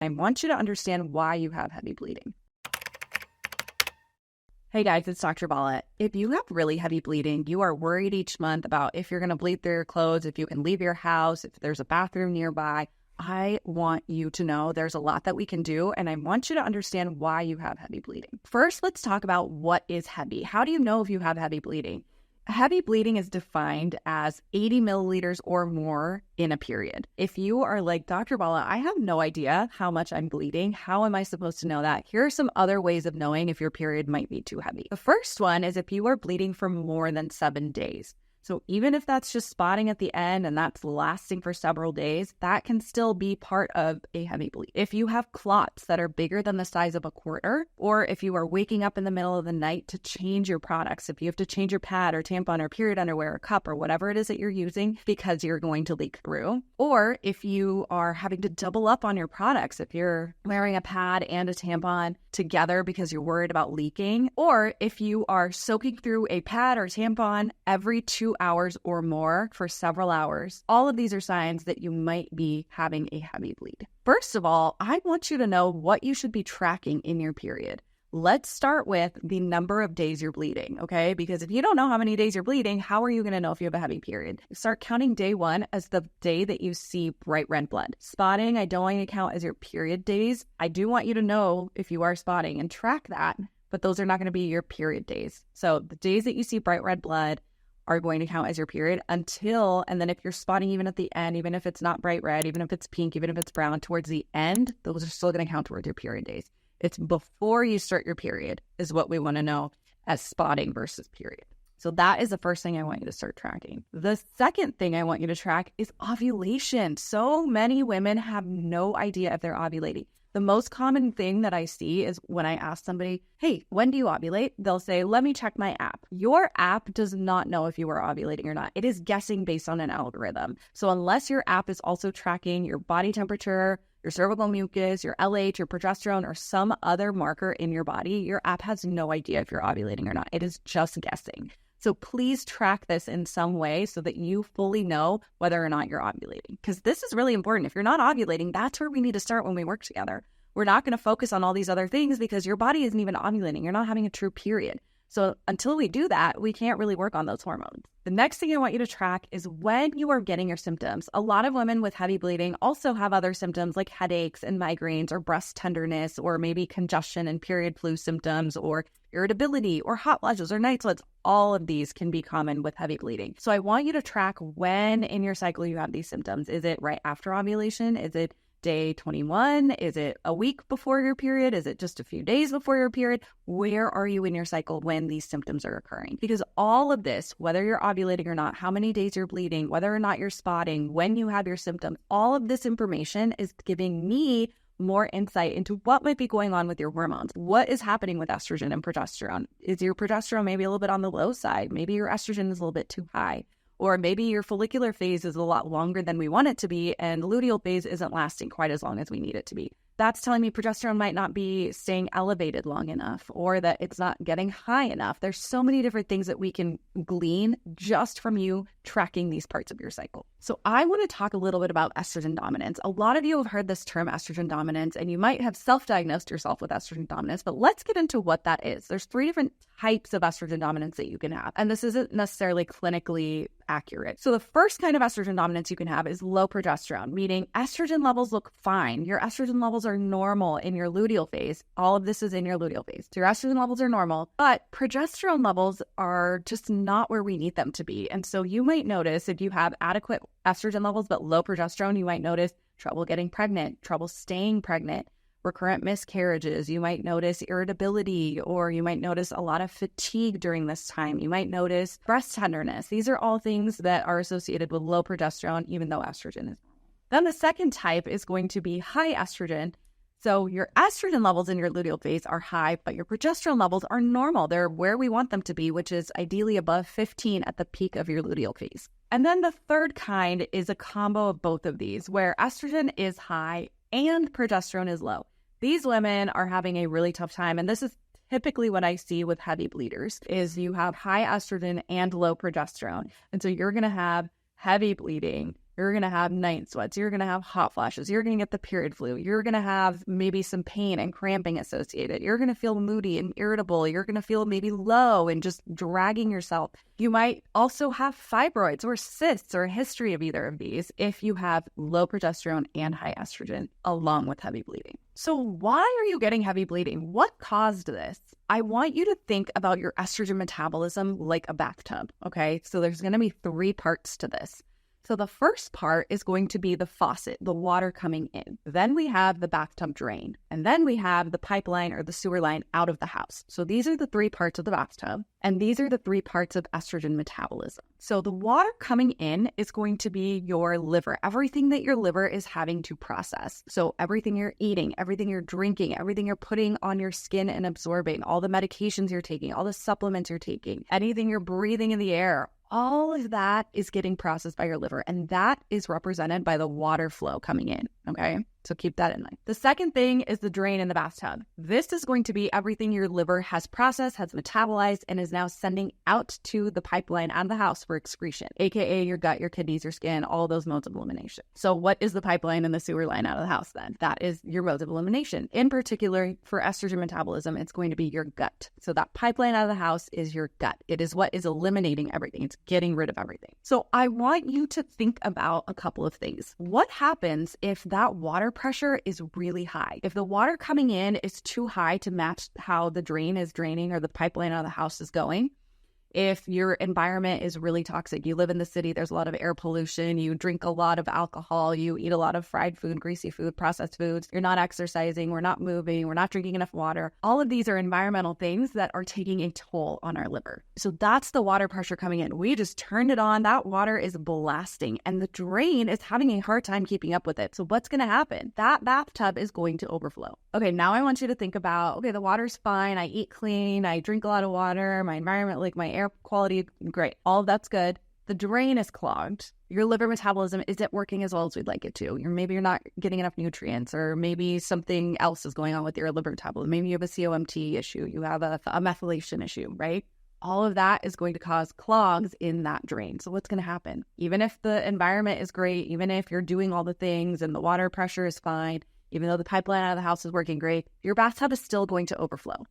I want you to understand why you have heavy bleeding. Hey guys, it's Dr. Bala. If you have really heavy bleeding, you are worried each month about if you're going to bleed through your clothes, if you can leave your house, if there's a bathroom nearby, I want you to know there's a lot that we can do, and I want you to understand why you have heavy bleeding. First, let's talk about what is heavy. How do you know if you have heavy bleeding? Heavy bleeding is defined as 80 milliliters or more in a period. If you are like, Dr. Bala, I have no idea how much I'm bleeding. How am I supposed to know that? Here are some other ways of knowing if your period might be too heavy. The first one is if you are bleeding for more than 7 days. So even if that's just spotting at the end and that's lasting for several days, that can still be part of a heavy bleed. If you have clots that are bigger than the size of a quarter, or if you are waking up in the middle of the night to change your products, if you have to change your pad or tampon or period underwear or cup or whatever it is that you're using because you're going to leak through, or if you are having to double up on your products, if you're wearing a pad and a tampon together because you're worried about leaking, or if you are soaking through a pad or tampon every 2 hours or more for several hours, all of these are signs that you might be having a heavy bleed. First of all, I want you to know what you should be tracking in your period. Let's start with the number of days you're bleeding, okay? Because if you don't know how many days you're bleeding, how are you going to know if you have a heavy period? Start counting day 1 as the day that you see bright red blood. Spotting, I don't want you to count as your period days. I do want you to know if you are spotting and track that, but those are not going to be your period days. So the days that you see bright red blood are going to count as your period until, and then if you're spotting even at the end, even if it's not bright red, even if it's pink, even if it's brown, towards the end, those are still going to count towards your period days. It's before you start your period is what we want to know as spotting versus period. So that is the first thing I want you to start tracking. The second thing I want you to track is ovulation. So many women have no idea if they're ovulating. The most common thing that I see is when I ask somebody, hey, when do you ovulate? They'll say, let me check my app. Your app does not know if you are ovulating or not. It is guessing based on an algorithm. So unless your app is also tracking your body temperature, your cervical mucus, your LH, your progesterone, or some other marker in your body, your app has no idea if you're ovulating or not. It is just guessing. So please track this in some way so that you fully know whether or not you're ovulating. Because this is really important. If you're not ovulating, that's where we need to start when we work together. We're not going to focus on all these other things because your body isn't even ovulating. You're not having a true period. So until we do that, we can't really work on those hormones. The next thing I want you to track is when you are getting your symptoms. A lot of women with heavy bleeding also have other symptoms like headaches and migraines or breast tenderness or maybe congestion and period flu symptoms or irritability or hot flashes or night sweats. All of these can be common with heavy bleeding. So I want you to track when in your cycle you have these symptoms. Is it right after ovulation? Is it day 21? Is it a week before your period? Is it just a few days before your period? Where are you in your cycle when these symptoms are occurring? Because all of this, whether you're ovulating or not, how many days you're bleeding, whether or not you're spotting, when you have your symptoms, all of this information is giving me more insight into what might be going on with your hormones. What is happening with estrogen and progesterone? Is your progesterone maybe a little bit on the low side? Maybe your estrogen is a little bit too high. Or maybe your follicular phase is a lot longer than we want it to be, and the luteal phase isn't lasting quite as long as we need it to be. That's telling me progesterone might not be staying elevated long enough, or that it's not getting high enough. There's so many different things that we can glean just from you tracking these parts of your cycle. So I want to talk a little bit about estrogen dominance. A lot of you have heard this term estrogen dominance, and you might have self-diagnosed yourself with estrogen dominance, but let's get into what that is. There's 3 different types of estrogen dominance that you can have, and this isn't necessarily clinically accurate. So the first kind of estrogen dominance you can have is low progesterone, meaning estrogen levels look fine. Your estrogen levels are normal in your luteal phase. All of this is in your luteal phase. So your estrogen levels are normal, but progesterone levels are just not where we need them to be. And so you might notice if you have adequate estrogen levels but low progesterone, you might notice trouble getting pregnant, trouble staying pregnant, recurrent miscarriages. You might notice irritability, or you might notice a lot of fatigue during this time. You might notice breast tenderness. These are all things that are associated with low progesterone, even though estrogen is. Then the second type is going to be high estrogen. So your estrogen levels in your luteal phase are high, but your progesterone levels are normal. They're where we want them to be, which is ideally above 15 at the peak of your luteal phase. And then the third kind is a combo of both of these, where estrogen is high and progesterone is low. These women are having a really tough time, and this is typically what I see with heavy bleeders, is you have high estrogen and low progesterone. And so you're going to have heavy bleeding You're going to have night sweats. You're going to have hot flashes. You're going to get the period flu. You're going to have maybe some pain and cramping associated. You're going to feel moody and irritable. You're going to feel maybe low and just dragging yourself. You might also have fibroids or cysts or a history of either of these if you have low progesterone and high estrogen along with heavy bleeding. So why are you getting heavy bleeding? What caused this? I want you to think about your estrogen metabolism like a bathtub, okay? So there's going to be 3 parts to this. So the first part is going to be the faucet, the water coming in. Then we have the bathtub drain. And then we have the pipeline or the sewer line out of the house. So these are the 3 parts of the bathtub. And these are the 3 parts of estrogen metabolism. So the water coming in is going to be your liver, everything that your liver is having to process. So everything you're eating, everything you're drinking, everything you're putting on your skin and absorbing, all the medications you're taking, all the supplements you're taking, anything you're breathing in the air, all of that is getting processed by your liver, and that is represented by the water flow coming in, okay? So keep that in mind. The second thing is the drain in the bathtub. This is going to be everything your liver has processed, has metabolized, and is now sending out to the pipeline out of the house for excretion, aka your gut, your kidneys, your skin, all those modes of elimination. So what is the pipeline and the sewer line out of the house then? That is your modes of elimination. In particular, for estrogen metabolism, it's going to be your gut. So that pipeline out of the house is your gut. It is what is eliminating everything. It's getting rid of everything. So I want you to think about a couple of things. What happens if that water pressure is really high? If the water coming in is too high to match how the drain is draining or the pipeline out of the house is going, if your environment is really toxic, you live in the city, there's a lot of air pollution, you drink a lot of alcohol, you eat a lot of fried food, greasy food, processed foods, you're not exercising, we're not moving, we're not drinking enough water. All of these are environmental things that are taking a toll on our liver. So that's the water pressure coming in. We just turned it on. That water is blasting and the drain is having a hard time keeping up with it. So what's going to happen? That bathtub is going to overflow. Okay, now I want you to think about, okay, the water's fine. I eat clean. I drink a lot of water. My environment, like my air quality, great. All of that's good. The drain is clogged. Your liver metabolism isn't working as well as we'd like it to. Maybe you're not getting enough nutrients, or maybe something else is going on with your liver metabolism. Maybe you have a COMT issue. You have a methylation issue, right? All of that is going to cause clogs in that drain. So what's going to happen? Even if the environment is great, even if you're doing all the things and the water pressure is fine, even though the pipeline out of the house is working great, your bathtub is still going to overflow.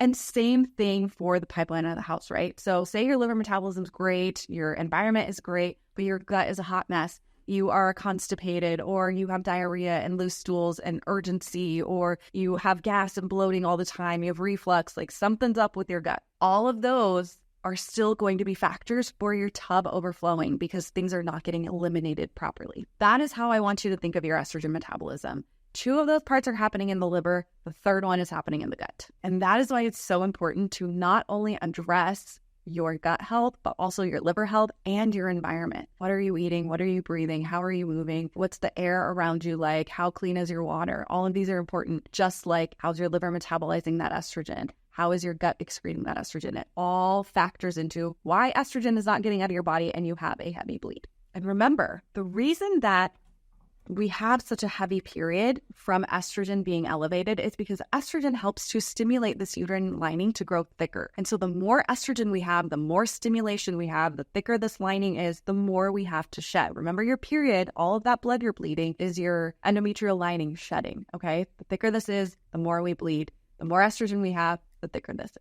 And same thing for the pipeline out of the house, right? So say your liver metabolism is great, your environment is great, but your gut is a hot mess. You are constipated, or you have diarrhea and loose stools and urgency, or you have gas and bloating all the time. You have reflux, like something's up with your gut. All of those are still going to be factors for your tub overflowing because things are not getting eliminated properly. That is how I want you to think of your estrogen metabolism. 2 of those parts are happening in the liver. The 3rd one is happening in the gut. And that is why it's so important to not only address your gut health, but also your liver health and your environment. What are you eating? What are you breathing? How are you moving? What's the air around you like? How clean is your water? All of these are important, just like how's your liver metabolizing that estrogen? How is your gut excreting that estrogen? It all factors into why estrogen is not getting out of your body and you have a heavy bleed. And remember, the reason that we have such a heavy period from estrogen being elevated is because estrogen helps to stimulate this uterine lining to grow thicker. And so the more estrogen we have, the more stimulation we have, the thicker this lining is, the more we have to shed. Remember, your period, all of that blood you're bleeding is your endometrial lining shedding, okay? The thicker this is, the more we bleed. The more estrogen we have, the thicker this is.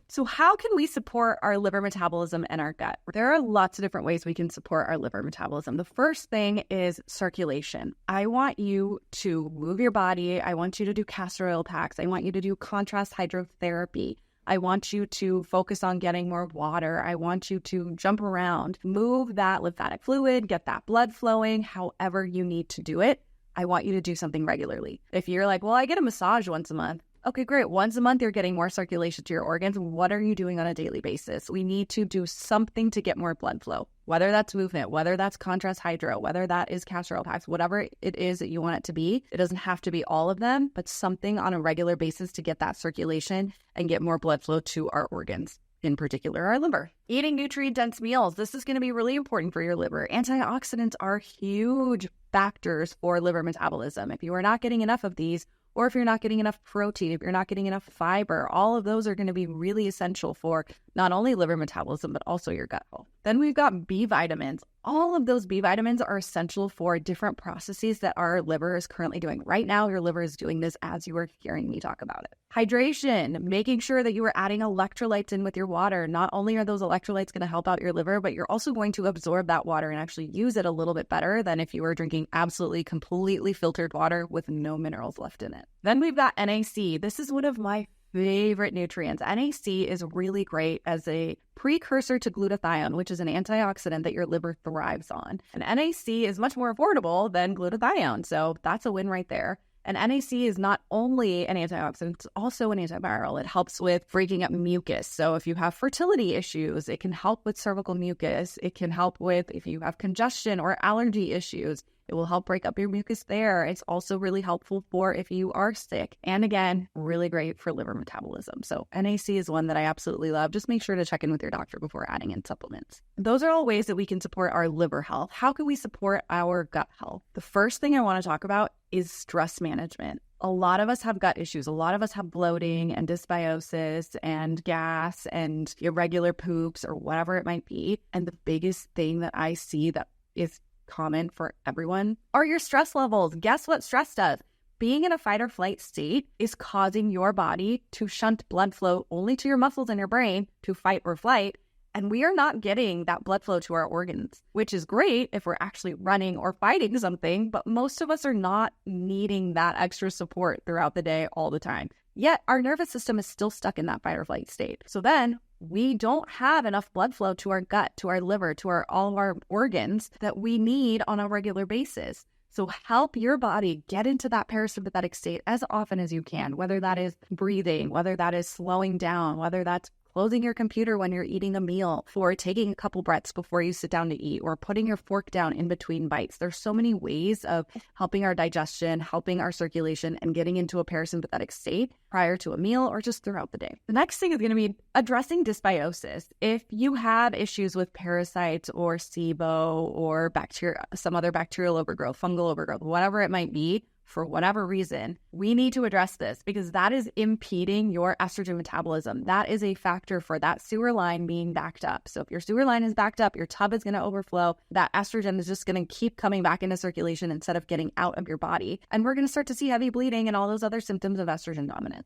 So how can we support our liver metabolism and our gut? There are lots of different ways we can support our liver metabolism. The first thing is circulation. I want you to move your body. I want you to do castor oil packs. I want you to do contrast hydrotherapy. I want you to focus on getting more water. I want you to jump around, move that lymphatic fluid, get that blood flowing, however you need to do it. I want you to do something regularly. If you're like, well, I get a massage once a month. Okay, great. Once a month, you're getting more circulation to your organs. What are you doing on a daily basis? We need to do something to get more blood flow, whether that's movement, whether that's contrast hydro, whether that is castor oil packs, whatever it is that you want it to be. It doesn't have to be all of them, but something on a regular basis to get that circulation and get more blood flow to our organs, in particular our liver. Eating nutrient-dense meals. This is going to be really important for your liver. Antioxidants are huge factors for liver metabolism. If you are not getting enough of these, or if you're not getting enough protein, if you're not getting enough fiber, all of those are going to be really essential for not only liver metabolism, but also your gut health. Then we've got B vitamins. All of those B vitamins are essential for different processes that our liver is currently doing. Right now, your liver is doing this as you are hearing me talk about it. Hydration, making sure that you are adding electrolytes in with your water. Not only are those electrolytes going to help out your liver, but you're also going to absorb that water and actually use it a little bit better than if you were drinking absolutely completely filtered water with no minerals left in it. Then we've got NAC. This is one of my favorite nutrients. NAC is really great as a precursor to glutathione, which is an antioxidant that your liver thrives on. And NAC is much more affordable than glutathione, so that's a win right there. And NAC is not only an antioxidant, it's also an antiviral. It helps with breaking up mucus. So if you have fertility issues, it can help with cervical mucus. It can help with if you have congestion or allergy issues. It will help break up your mucus there. It's also really helpful for if you are sick. And again, really great for liver metabolism. So NAC is one that I absolutely love. Just make sure to check in with your doctor before adding in supplements. Those are all ways that we can support our liver health. How can we support our gut health? The first thing I want to talk about is stress management. A lot of us have gut issues. A lot of us have bloating and dysbiosis and gas and irregular poops or whatever it might be. And the biggest thing that I see that is common for everyone are your stress levels. Guess what stress does? Being in a fight or flight state is causing your body to shunt blood flow only to your muscles and your brain to fight or flight. And we are not getting that blood flow to our organs, which is great if we're actually running or fighting something, but most of us are not needing that extra support throughout the day all the time. Yet our nervous system is still stuck in that fight or flight state. So then we don't have enough blood flow to our gut, to our liver, to all of our organs that we need on a regular basis. So help your body get into that parasympathetic state as often as you can, whether that is breathing, whether that is slowing down, whether that's closing your computer when you're eating a meal, or taking a couple breaths before you sit down to eat, or putting your fork down in between bites. There's so many ways of helping our digestion, helping our circulation, and getting into a parasympathetic state prior to a meal or just throughout the day. The next thing is going to be addressing dysbiosis. If you have issues with parasites or SIBO or bacteria, some other bacterial overgrowth, fungal overgrowth, whatever it might be, for whatever reason, we need to address this because that is impeding your estrogen metabolism. That is a factor for that sewer line being backed up. So if your sewer line is backed up, your tub is going to overflow. That estrogen is just going to keep coming back into circulation instead of getting out of your body. And we're going to start to see heavy bleeding and all those other symptoms of estrogen dominance.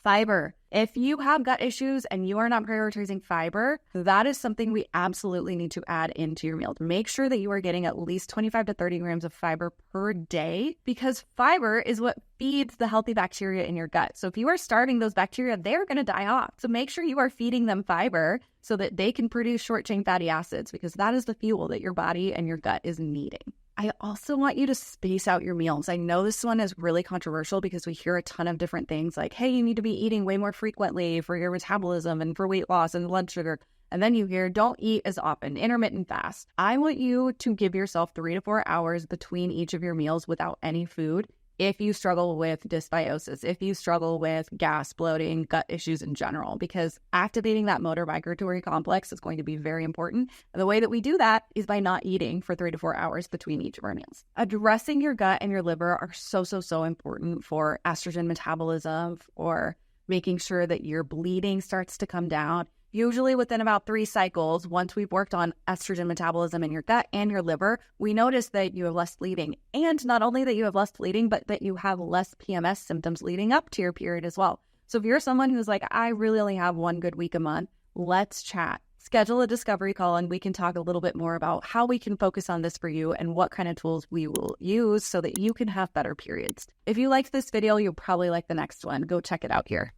Fiber. If you have gut issues and you are not prioritizing fiber, that is something we absolutely need to add into your meal. Make sure that you are getting at least 25 to 30 grams of fiber per day because fiber is what feeds the healthy bacteria in your gut. So if you are starving those bacteria, they're going to die off. So make sure you are feeding them fiber so that they can produce short-chain fatty acids because that is the fuel that your body and your gut is needing. I also want you to space out your meals. I know this one is really controversial because we hear a ton of different things like, hey, you need to be eating way more frequently for your metabolism and for weight loss and blood sugar. And then you hear, don't eat as often, intermittent fast. I want you to give yourself 3 to 4 hours between each of your meals without any food. If you struggle with dysbiosis, if you struggle with gas, bloating, gut issues in general, because activating that motor migratory complex is going to be very important. And the way that we do that is by not eating for 3 to 4 hours between each of our meals. Addressing your gut and your liver are so important for estrogen metabolism, for making sure that your bleeding starts to come down. Usually within about 3 cycles, once we've worked on estrogen metabolism in your gut and your liver, we notice that you have less bleeding. And not only that you have less bleeding, but that you have less PMS symptoms leading up to your period as well. So if you're someone who's like, I really only have 1 good week a month, let's chat. Schedule a discovery call and we can talk a little bit more about how we can focus on this for you and what kind of tools we will use so that you can have better periods. If you liked this video, you'll probably like the next one. Go check it out here.